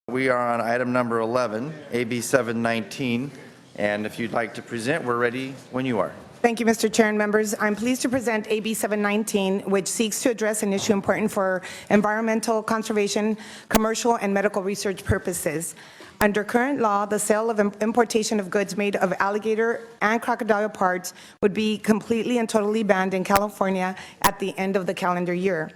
We are on item number 11, AB 719, and if you'd like to present, we're ready when you are. Thank you, Mr. Chair and members. I'm pleased to present AB 719, which seeks to address an issue important for environmental conservation, commercial, and medical research purposes. Under current law, the sale of importation of goods made of alligator and crocodile parts would be completely and totally banned in California at the end of the calendar year.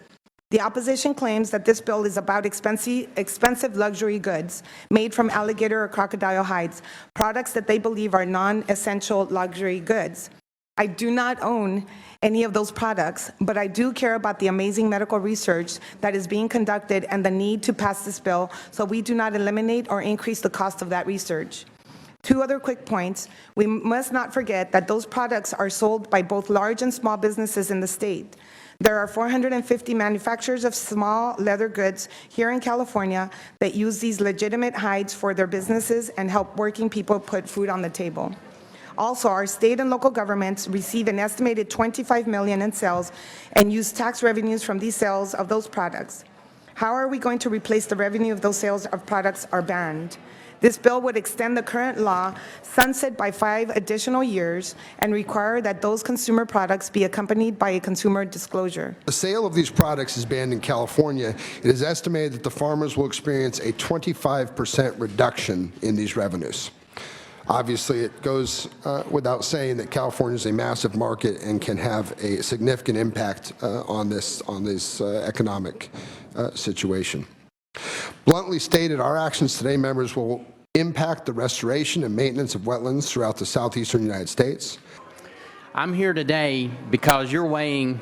The opposition claims that this bill is about expensive luxury goods made from alligator or crocodile hides, products that they believe are non-essential luxury goods. I do not own any of those products, but I do care about the amazing medical research that is being conducted and the need to pass this bill so we do not eliminate or increase the cost of that research. Two other quick points. We must not forget that those products are sold by both large and small businesses in the state. There are 450 manufacturers of small leather goods here in California that use these legitimate hides for their businesses and help working people put food on the table. Also, our state and local governments receive an estimated $25 million in sales and use tax revenues from these sales of those products. How are we going to replace the revenue of those sales of products are banned? This bill would extend the current law sunset by 5 additional years and require that those consumer products be accompanied by a consumer disclosure. The sale of these products is banned in California. It is estimated that the farmers will experience a 25% reduction in these revenues. Obviously, it goes without saying that California is a massive market and can have a significant impact on this economic situation. Bluntly stated, our actions today, members, will impact the restoration and maintenance of wetlands throughout the southeastern United States. I'm here today because you're weighing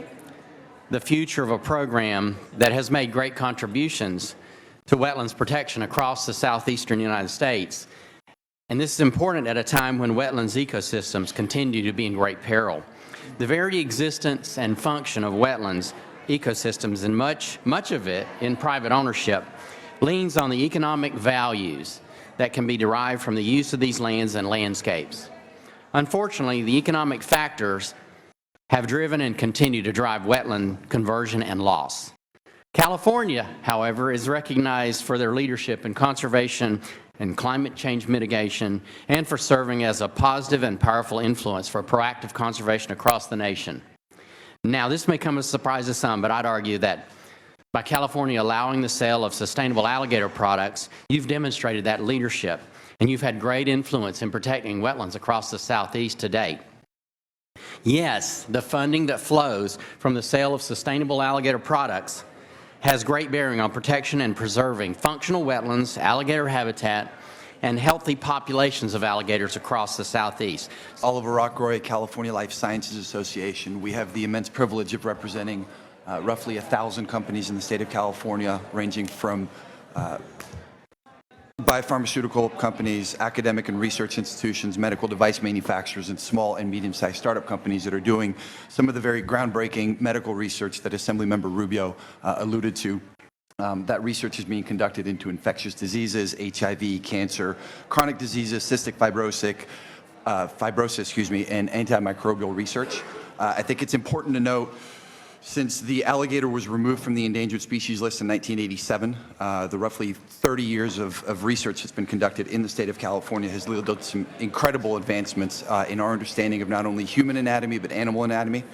the future of a program that has made great contributions to wetlands protection across the southeastern United States. And this is important at a time when wetlands ecosystems continue to be in great peril. The very existence and function of wetlands ecosystems, and much of it in private ownership, leans on the economic values that can be derived from the use of these lands and landscapes. Unfortunately, the economic factors have driven and continue to drive wetland conversion and loss. California, however, is recognized for their leadership in conservation and climate change mitigation and for serving as a positive and powerful influence for proactive conservation across the nation. Now, this may come as a surprise to some, but I'd argue that by California allowing the sale of sustainable alligator products, you've demonstrated that leadership, and you've had great influence in protecting wetlands across the Southeast to date. Yes, the funding that flows from the sale of sustainable alligator products has great bearing on protection and preserving functional wetlands, alligator habitat, and healthy populations of alligators across the Southeast. Oliver Rockroy, California Life Sciences Association. We have the immense privilege of representing roughly 1,000 companies in the state of California, ranging from biopharmaceutical companies, academic and research institutions, medical device manufacturers, and small and medium-sized startup companies that are doing some of the very groundbreaking medical research that Assemblymember Rubio alluded to. That research is being conducted into infectious diseases, HIV, cancer, chronic diseases, cystic fibrosis, and antimicrobial research. I think it's important to note, since the alligator was removed from the endangered species list in 1987, the roughly 30 years of research that's been conducted in the state of California has led to some incredible advancements in our understanding of not only human anatomy but animal anatomy.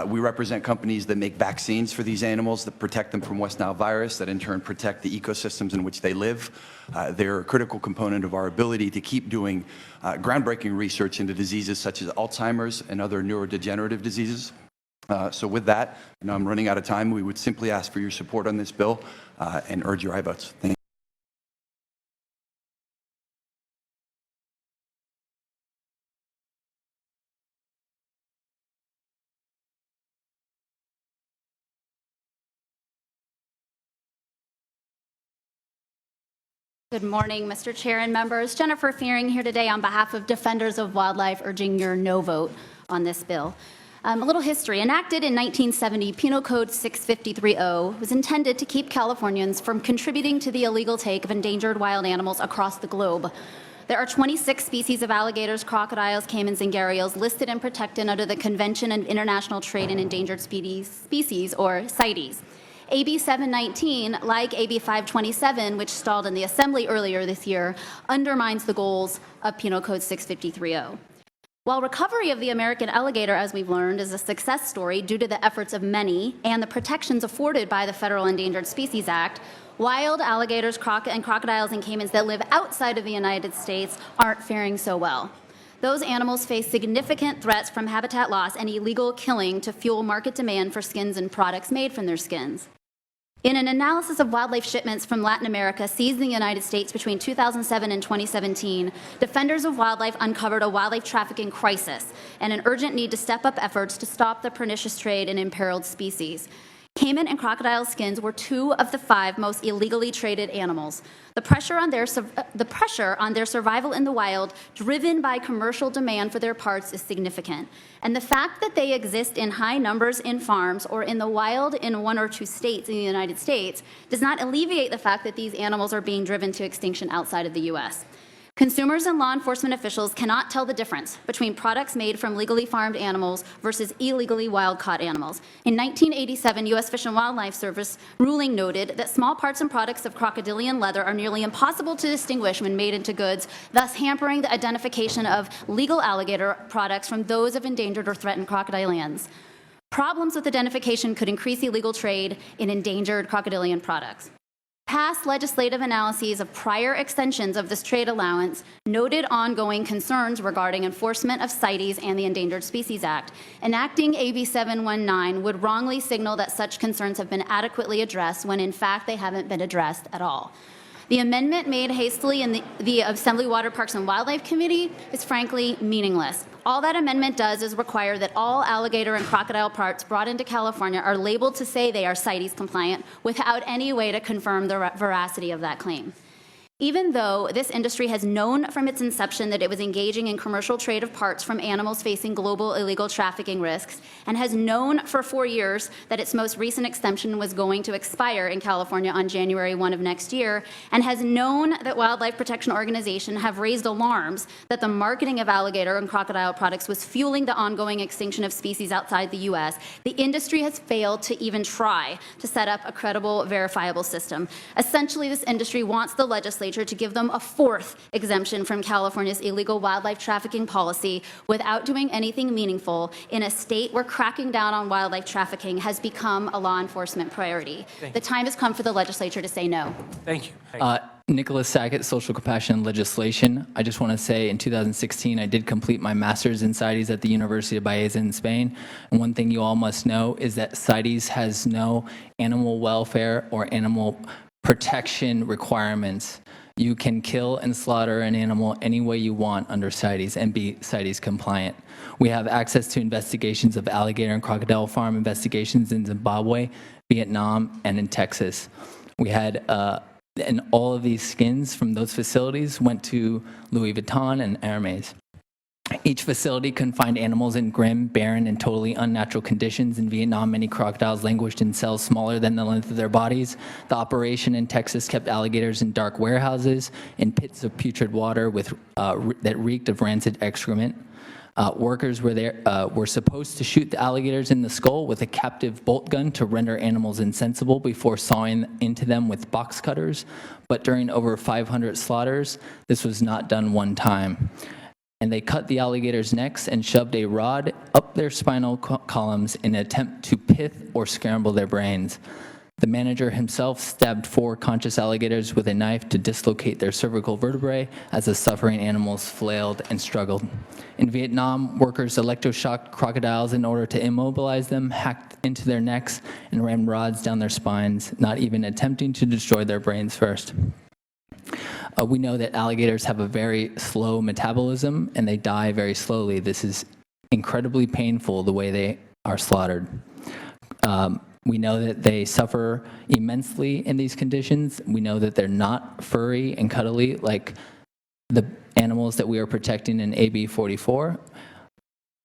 We represent companies that make vaccines for these animals that protect them from West Nile virus, that in turn protect the ecosystems in which they live. They're a critical component of our ability to keep doing groundbreaking research into diseases such as Alzheimer's and other neurodegenerative diseases. So with that, I know I'm running out of time, we would simply ask for your support on this bill and urge your aye votes. Thank you. Good morning, Mr. Chair and members. Jennifer Fearing here today on behalf of Defenders of Wildlife, urging your no vote on this bill. A little history. Enacted in 1970, Penal Code 653-0 was intended to keep Californians from contributing to the illegal take of endangered wild animals across the globe. There are 26 species of alligators, crocodiles, caimans, and gharials listed and protected under the Convention on International Trade in Endangered Species, or CITES. AB 719, like AB 527, which stalled in the Assembly earlier this year, undermines the goals of Penal Code 653.0. While recovery of the American alligator, as we've learned, is a success story due to the efforts of many and the protections afforded by the Federal Endangered Species Act, wild alligators and crocodiles and caimans that live outside of the United States aren't faring so well. Those animals face significant threats from habitat loss and illegal killing to fuel market demand for skins and products made from their skins. In an analysis of wildlife shipments from Latin America seized in the United States between 2007 and 2017, Defenders of Wildlife uncovered a wildlife trafficking crisis and an urgent need to step up efforts to stop the pernicious trade in imperiled species. Caiman and crocodile skins were 2 of the 5 most illegally traded animals. The pressure on their survival in the wild, driven by commercial demand for their parts, is significant. And the fact that they exist in high numbers in farms or in the wild in 1 or 2 states in the United States does not alleviate the fact that these animals are being driven to extinction outside of the U.S. Consumers and law enforcement officials cannot tell the difference between products made from legally farmed animals versus illegally wild-caught animals. In 1987, U.S. Fish and Wildlife Service ruling noted that small parts and products of crocodilian leather are nearly impossible to distinguish when made into goods, thus hampering the identification of legal alligator products from those of endangered or threatened crocodilians. Problems with identification could increase illegal trade in endangered crocodilian products. Past legislative analyses of prior extensions of this trade allowance noted ongoing concerns regarding enforcement of CITES and the Endangered Species Act. Enacting AB 719 would wrongly signal that such concerns have been adequately addressed when in fact they haven't been addressed at all. The amendment made hastily in the Assembly Water Parks and Wildlife Committee is frankly meaningless. All that amendment does is require that all alligator and crocodile parts brought into California are labeled to say they are CITES compliant without any way to confirm the veracity of that claim. Even though this industry has known from its inception that it was engaging in commercial trade of parts from animals facing global illegal trafficking risks, and has known for 4 years that its most recent extension was going to expire in California on January 1 of next year, and has known that wildlife protection organizations have raised alarms that the marketing of alligator and crocodile products was fueling the ongoing extinction of species outside the U.S., the industry has failed to even try to set up a credible, verifiable system. Essentially, this industry wants the legislature to give them a 4th exemption from California's illegal wildlife trafficking policy without doing anything meaningful in a state where cracking down on wildlife trafficking has become a law enforcement priority. The time has come for the legislature to say no. Thank you. Nicholas Sackett, Social Compassion and Legislation. I just want to say in 2016, I did complete my master's in CITES at the University of Baeza in Spain. And one thing you all must know is that CITES has no animal welfare or animal protection requirements. You can kill and slaughter an animal any way you want under CITES and be CITES compliant. We have access to investigations of alligator and crocodile farm investigations in Zimbabwe, Vietnam, and in Texas. We had, and all of these skins from those facilities went to Louis Vuitton and Hermes. Each facility confined animals in grim, barren, and totally unnatural conditions. In Vietnam, many crocodiles languished in cells smaller than the length of their bodies. The operation in Texas kept alligators in dark warehouses, in pits of putrid water that reeked of rancid excrement. Workers were supposed to shoot the alligators in the skull with a captive bolt gun to render animals insensible before sawing into them with box cutters. But during over 500 slaughters, this was not done one time. And they cut the alligators' necks and shoved a rod up their spinal columns in an attempt to pith or scramble their brains. The manager himself stabbed 4 conscious alligators with a knife to dislocate their cervical vertebrae as the suffering animals flailed and struggled. In Vietnam, workers electroshocked crocodiles in order to immobilize them, hacked into their necks, and rammed rods down their spines, not even attempting to destroy their brains first. We know that alligators have a very slow metabolism and they die very slowly. This is incredibly painful the way they are slaughtered. We know that they suffer immensely in these conditions. We know that they're not furry and cuddly like the animals that we are protecting in AB 44,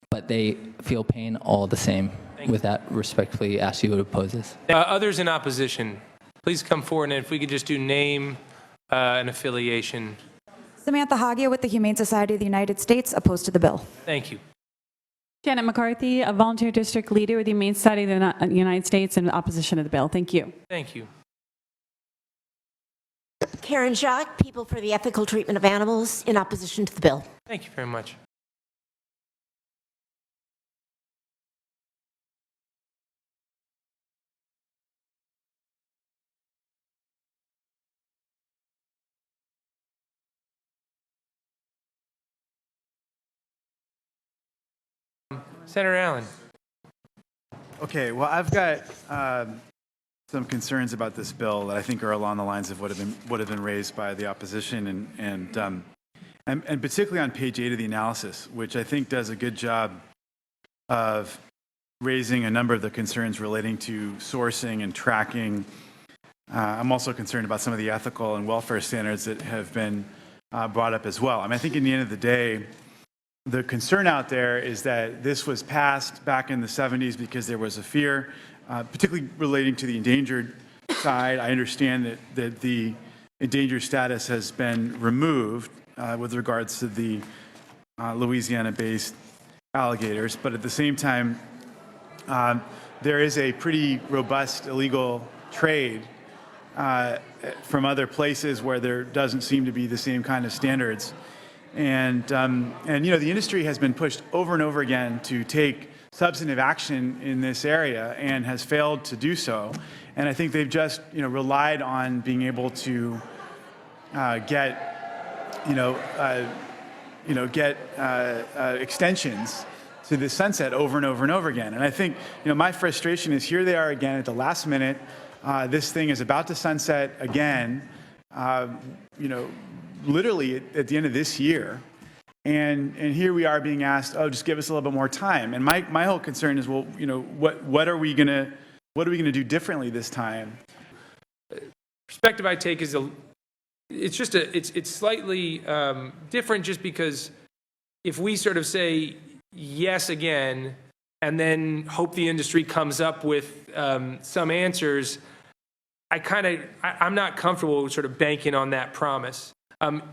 but they feel pain all the same. With that, respectfully ask you to oppose this. Others in opposition, please come forward, and if we could just do name and affiliation. Samantha Hagia with the Humane Society of the United States, opposed to the bill. Thank you. Janet McCarthy, a volunteer district leader with the Humane Society of the United States in opposition to the bill. Thank you. Thank you. Karen Jacques, People for the Ethical Treatment of Animals, in opposition to the bill. Thank you very much. Senator Allen. Okay, well, I've got some concerns about this bill that I think are along the lines of what have been raised by the opposition, and particularly on page 8 of the analysis, which I think does a good job of raising a number of the concerns relating to sourcing and tracking. I'm also concerned about some of the ethical and welfare standards that have been brought up as well. I mean, I think in the end of the day, the concern out there is that this was passed back in the 70s because there was a fear, particularly relating to the endangered side. I understand that the endangered status has been removed with regards to the Louisiana-based alligators, but at the same time, there is a pretty robust illegal trade from other places where there doesn't seem to be the same kind of standards. And you know, the industry has been pushed over and over again to take substantive action in this area and has failed to do so. And I think they've just, you know, relied on being able to get extensions to the sunset over and over and over again. And I think, you know, my frustration is here they are again at the last minute. This thing is about to sunset again. You know, literally at the end of this year, and here we are being asked, oh, just give us a little bit more time. And my whole concern is, well, you know, what are we gonna do differently this time? Perspective I take is it's slightly different, just because if we sort of say yes again and then hope the industry comes up with some answers, I'm not comfortable with sort of banking on that promise.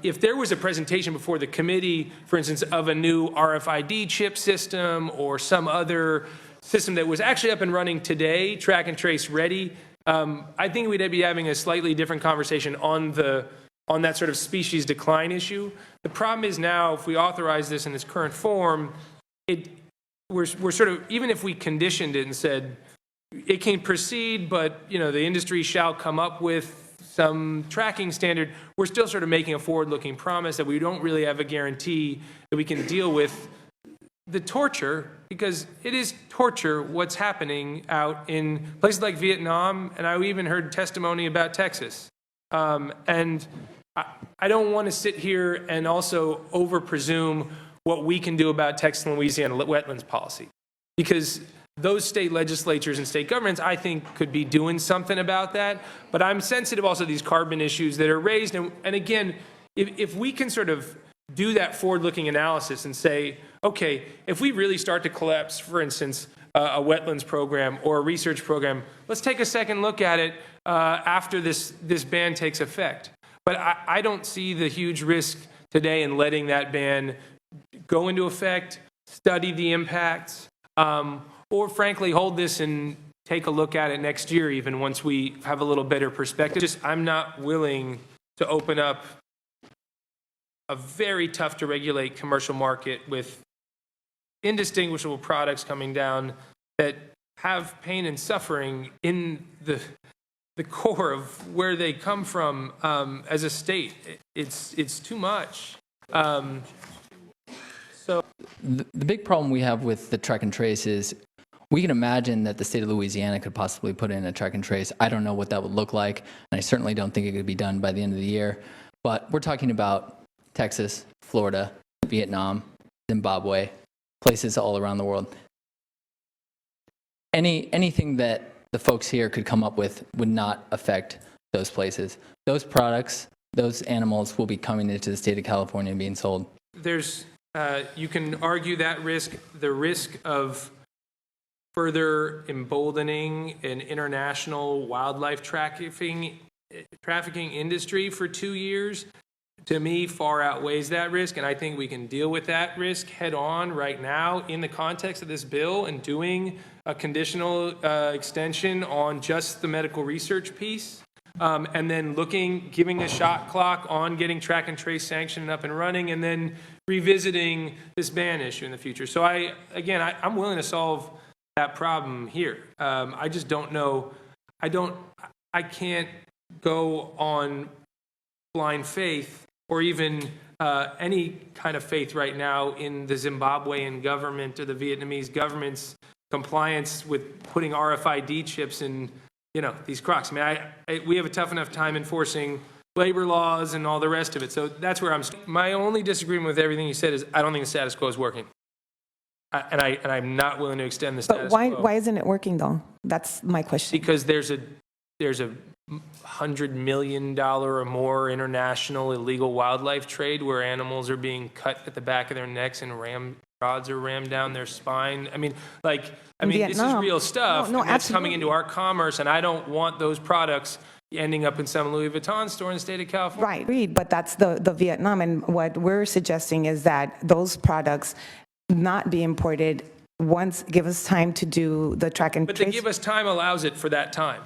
If there was a presentation before the committee, for instance, of a new RFID chip system or some other system that was actually up and running today, track and trace ready, I think we'd be having a slightly different conversation on that sort of species decline issue. The problem is now, if we authorize this in its current form, we're sort of, even if we conditioned it and said it can proceed, but you know, the industry shall come up with some tracking standard, we're still sort of making a forward-looking promise that we don't really have a guarantee that we can deal with the torture, because it is torture what's happening out in places like Vietnam, and I even heard testimony about Texas. And I don't want to sit here and also over-presume what we can do about Texas and Louisiana wetlands policy, because those state legislatures and state governments, I think, could be doing something about that. But I'm sensitive also to these carbon issues that are raised. And again, if we can sort of do that forward-looking analysis and say, okay, if we really start to collapse, for instance, a wetlands program or a research program, let's take a second look at it after this ban takes effect. But I don't see the huge risk today in letting that ban go into effect, study the impacts, or frankly, hold this and take a look at it next year, even once we have a little better perspective. I'm not willing to open up a very tough to regulate commercial market with indistinguishable products coming down that have pain and suffering in the core of where they come from as a state. It's too much. So The big problem we have with the track and trace is we can imagine that the state of Louisiana could possibly put in a track and trace. I don't know what that would look like, and I certainly don't think it could be done by the end of the year. But we're talking about Texas, Florida, Vietnam, Zimbabwe, places all around the world. Anything that the folks here could come up with would not affect those places. Those products, those animals will be coming into the state of California and being sold. there's, you can argue that risk, the risk of further emboldening an international wildlife trafficking industry for 2 years to me, far outweighs that risk, and I think we can deal with that risk head-on right now in the context of this bill and doing a conditional extension on just the medical research piece, and then giving a shot clock on getting track and trace sanctioned up and running, and then revisiting this ban issue in the future. So I'm willing to solve that problem here. I just don't know, I can't go on blind faith or even any kind of faith right now in the Zimbabwean government or the Vietnamese government's compliance with putting RFID chips in, these Crocs. I mean, we have a tough enough time enforcing labor laws and all the rest of it. So that's where my only disagreement with everything you said is I don't think the status quo is working. And I'm not willing to extend the status But quo. why isn't it working, though? That's my question. Because there's a $100 million or more international illegal wildlife trade where animals are being cut at the back of their necks and rods are rammed down their spine. I mean, this is Vietnam. real stuff. No, and that's absolutely. coming into our commerce, and I don't want those products ending up in some Louis Vuitton store in the state of California. Right, agreed, but that's the Vietnam, and what we're suggesting is that those products not be imported give us time to do the track and But trace. the give us time allows it for that time.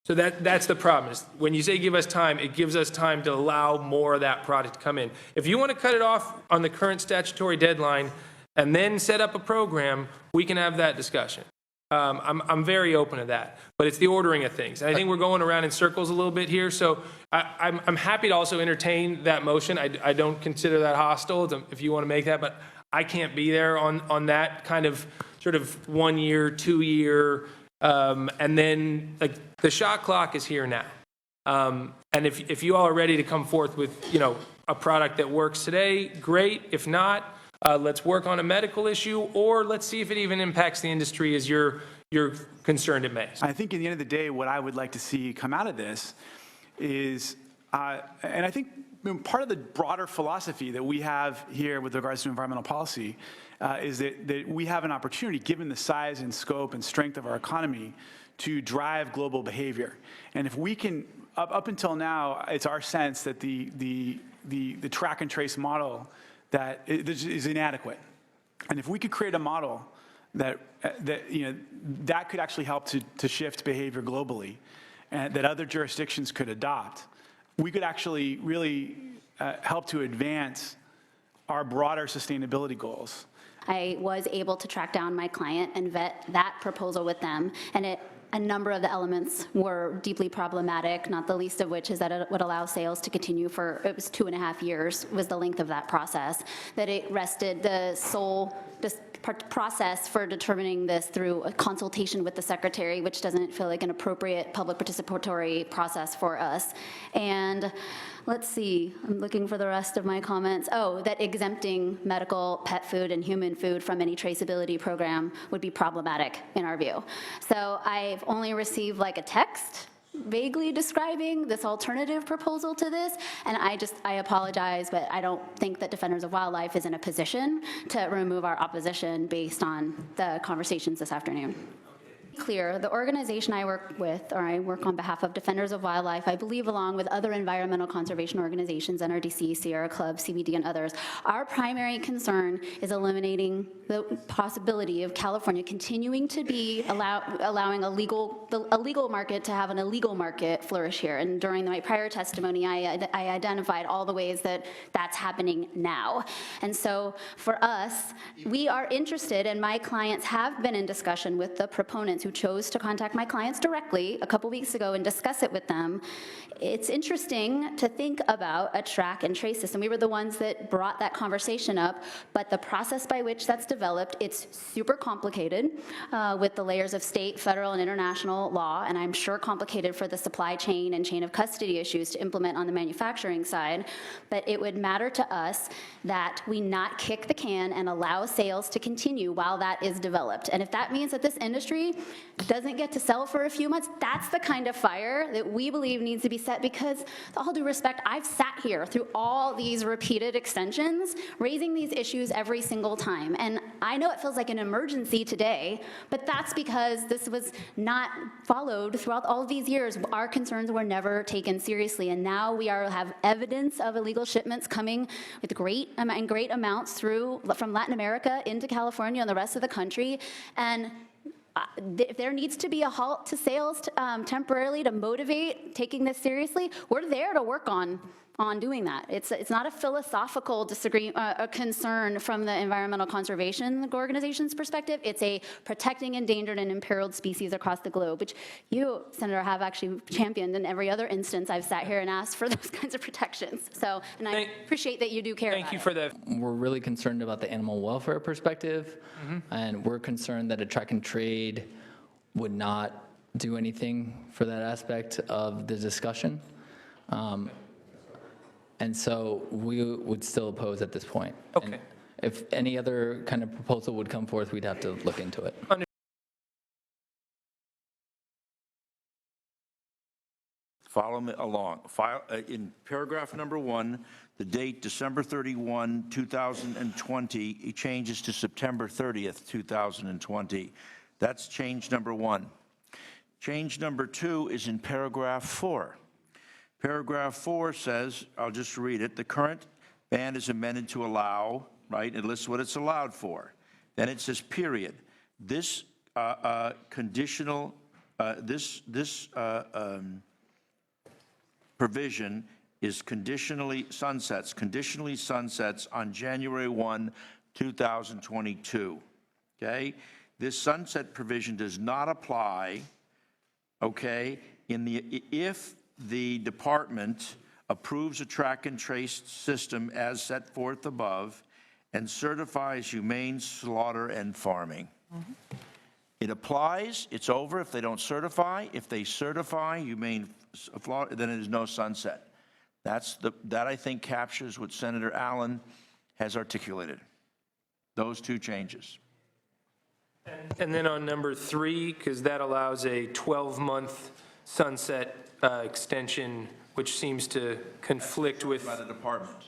So that's the problem. Is when you say give us time, it gives us time to allow more of that product to come in. If you want to cut it off on the current statutory deadline and then set up a program, we can have that discussion. I'm very open to that, but it's the ordering of things. And I think we're going around in circles a little bit here, so I'm happy to also entertain that motion. I don't consider that hostile if you want to make that, but I can't be there on that kind of sort of 1 year, 2 year, and then the shot clock is here now. And if you all are ready to come forth with, a product that works today, great. If not, let's work on a medical issue, or let's see if it even impacts the industry as you're concerned it may. I think at the end of the day, what I would like to see come out of this is, and I think part of the broader philosophy that we have here with regards to environmental policy is that we have an opportunity, given the size and scope and strength of our economy, to drive global behavior. And if we can, up until now, it's our sense that the track and trace model that is inadequate. And if we could create a model that could actually help to shift behavior globally, and that other jurisdictions could adopt, we could actually really help to advance our broader sustainability goals. I was able to track down my client and vet that proposal with them, and a number of the elements were deeply problematic, not the least of which is that it would allow sales to continue for, it was 2.5 years was the length of that process, that it rested the sole process for determining this through a consultation with the secretary, which doesn't feel like an appropriate public participatory process for us. And let's see, I'm looking for the rest of my comments. Oh, that exempting medical, pet food, and human food from any traceability program would be problematic in our view. So I've only received a text vaguely describing this alternative proposal to this, and I apologize, but I don't think that Defenders of Wildlife is in a position to remove our opposition based on the conversations this afternoon. Clear, the organization I work with, or I work on behalf of Defenders of Wildlife, I believe along with other environmental conservation organizations, NRDC, Sierra Club, CBD, and others, our primary concern is eliminating the possibility of California continuing to be allowing a legal market to have an illegal market flourish here. And during my prior testimony, I identified all the ways that that's happening now. And so for us, we are interested, and my clients have been in discussion with the proponents who chose to contact my clients directly a couple weeks ago and discuss it with them. It's interesting to think about a track and trace system. We were the ones that brought that conversation up, but the process by which that's developed, it's super complicated with the layers of state, federal, and international law, and I'm sure complicated for the supply chain and chain of custody issues to implement on the manufacturing side, but it would matter to us that we not kick the can and allow sales to continue while that is developed. And if that means that this industry doesn't get to sell for a few months, that's the kind of fire that we believe needs to be set, because, with all due respect, I've sat here through all these repeated extensions, raising these issues every single time. And I know it feels like an emergency today, but that's because this was not followed throughout all of these years. Our concerns were never taken seriously, and now we have evidence of illegal shipments coming with great amounts from Latin America into California and the rest of the country. And if there needs to be a halt to sales temporarily to motivate taking this seriously, we're there to work on doing that. It's not a philosophical concern from the environmental conservation organization's perspective. It's a protecting endangered and imperiled species across the globe, which you, Senator, have actually championed in every other instance I've sat here and asked for those kinds of protections. So, and I appreciate that you do care about it. Thank you for that. We're really concerned about the animal welfare perspective, and we're concerned that a track and trade would not do anything for that aspect of the discussion. And so we would still oppose at this point. Okay. And if any other kind of proposal would come forth, we'd have to look into it. Follow me along. In paragraph number 1, the date December 31, 2020, it changes to September 30th, 2020. That's change number 1. Change number 2 is in paragraph 4. Paragraph 4 says, I'll just read it, the current ban is amended to allow, right? It lists what it's allowed for. Then it says, period. This conditional, provision is conditionally sunsets on January 1, 2022, okay? This sunset provision does not apply, okay, if the department approves a track and trace system as set forth above and certifies humane slaughter and farming. It applies, it's over if they don't certify. If they certify humane slaughter, then it is no sunset. That I think captures what Senator Allen has articulated, those 2 changes. And then on number 3, because that allows a 12-month sunset extension, which seems to conflict with. By the department.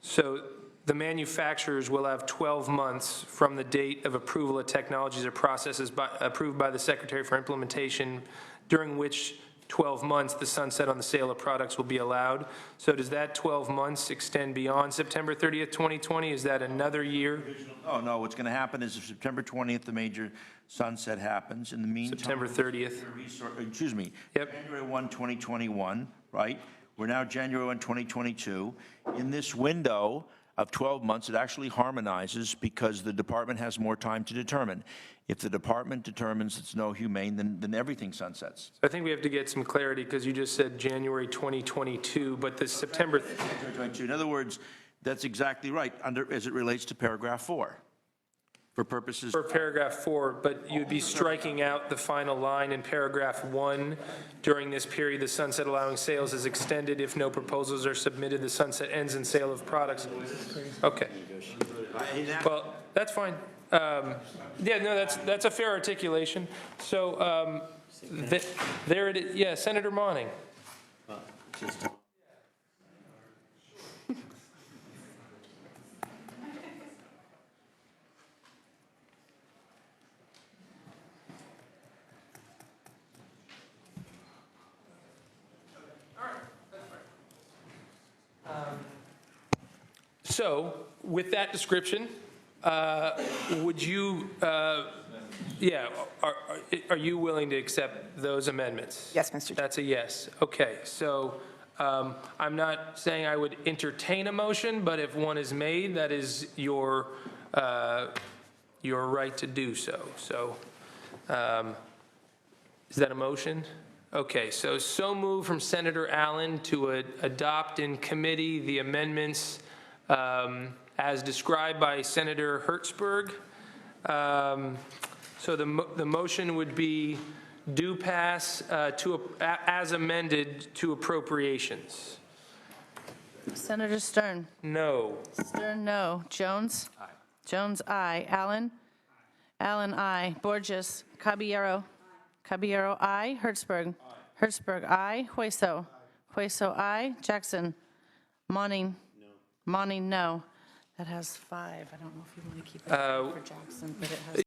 So the manufacturers will have 12 months from the date of approval of technologies or processes approved by the Secretary for implementation, during which 12 months the sunset on the sale of products will be allowed. So does that 12 months extend beyond September 30th, 2020? Is that another year? Oh, no, what's going to happen is if September 20th, the major sunset happens. In the meantime, September 30th. Excuse me. Yep. January 1, 2021, right? We're now January 1, 2022. In this window of 12 months, it actually harmonizes because the department has more time to determine. If the department determines it's no humane, then everything sunsets. I think we have to get some clarity, because you just said January 2022, but the September. In other words, that's exactly right, as it relates to paragraph 4. For purposes. For paragraph 4, but you'd be striking out the final line in paragraph 1. During this period, the sunset allowing sales is extended. If no proposals are submitted, the sunset ends in sale of products. Okay. Well, that's fine. Yeah, no, that's a fair articulation. So there it is. Yeah, Senator Monning. So with that description, would you, yeah, are you willing to accept those amendments? Yes, Mr. Chair. That's a yes. Okay, so I'm not saying I would entertain a motion, but if one is made, that is your right to do so. So is that a motion? Okay, so moved from Senator Allen to adopt in committee the amendments as described by Senator Hertzberg. So the motion would be do pass as amended to appropriations. Senator Stern. No. Stern, no. Jones? Aye. Jones, aye. Allen? Allen, I. Borges. Caballero. Caballero, I. Hertzberg. Hertzberg, I. Hueso. Hueso, I. Jackson. Monning. No. Monning, no. That has 5. I don't know if you want to keep it for Jackson, but it has